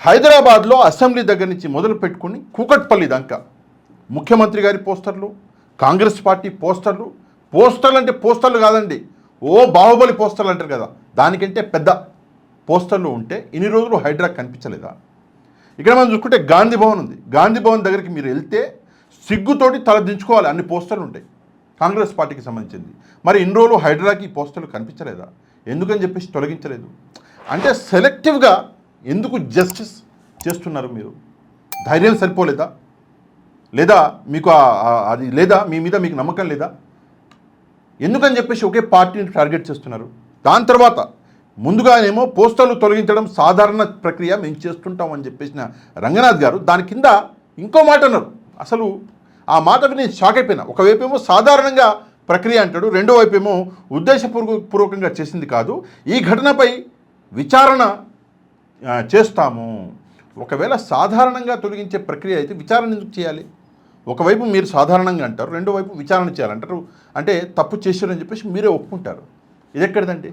హైదరాబాద్లో అసెంబ్లీ దగ్గర నుంచి మొదలు పెట్టుకుని కూకట్పల్లి దాకా ముఖ్యమంత్రి గారి పోస్టర్లు, కాంగ్రెస్ పార్టీ పోస్టర్లు, పోస్టర్లు అంటే పోస్టర్లు కాదండి, ఓ బాహుబలి పోస్టర్లు అంటారు కదా, దానికంటే పెద్ద పోస్టర్లు ఉంటే ఇన్ని రోజులు హైడ్రా కనిపించలేదా? ఇక్కడ మనం చూసుకుంటే గాంధీ భవన్ ఉంది. గాంధీ భవన్ దగ్గరికి మీరు వెళ్తే సిగ్గుతోటి తల దించుకోవాలి, అన్ని పోస్టర్లు ఉంటాయి కాంగ్రెస్ పార్టీకి సంబంధించింది. మరి ఇన్ని రోజులు హైడ్రాకి ఈ పోస్టర్లు కనిపించలేదా? ఎందుకని చెప్పేసి తొలగించలేదు అంటే సెలెక్టివ్గా ఎందుకు జస్టిస్ చేస్తున్నారు మీరు? ధైర్యం సరిపోలేదా? లేదా మీకు అది లేదా? మీ మీద మీకు నమ్మకం లేదా? ఎందుకని చెప్పేసి ఒకే పార్టీని టార్గెట్ చేస్తున్నారు? దాని తర్వాత ముందుగానేమో పోస్టర్లు తొలగించడం సాధారణ ప్రక్రియ, మేము చేస్తుంటాం అని చెప్పేసిన రంగనాథ్ గారు దాని కింద ఇంకో మాట అన్నారు. అసలు ఆ మాటకు నేను షాక్ అయిపోయినా. ఒకవైపు ఏమో సాధారణంగా ప్రక్రియ అంటాడు, రెండో వైపు ఏమో ఉద్దేశపూర్వకంగా చేసింది కాదు, ఈ ఘటనపై విచారణ చేస్తాము. ఒకవేళ సాధారణంగా తొలగించే ప్రక్రియ అయితే విచారణ ఎందుకు చేయాలి? ఒకవైపు మీరు సాధారణంగా అంటారు, రెండో వైపు విచారణ చేయాలంటారు. అంటే తప్పు చేశారని చెప్పేసి మీరే ఒప్పుకుంటారు. ఇది ఎక్కడిదండి?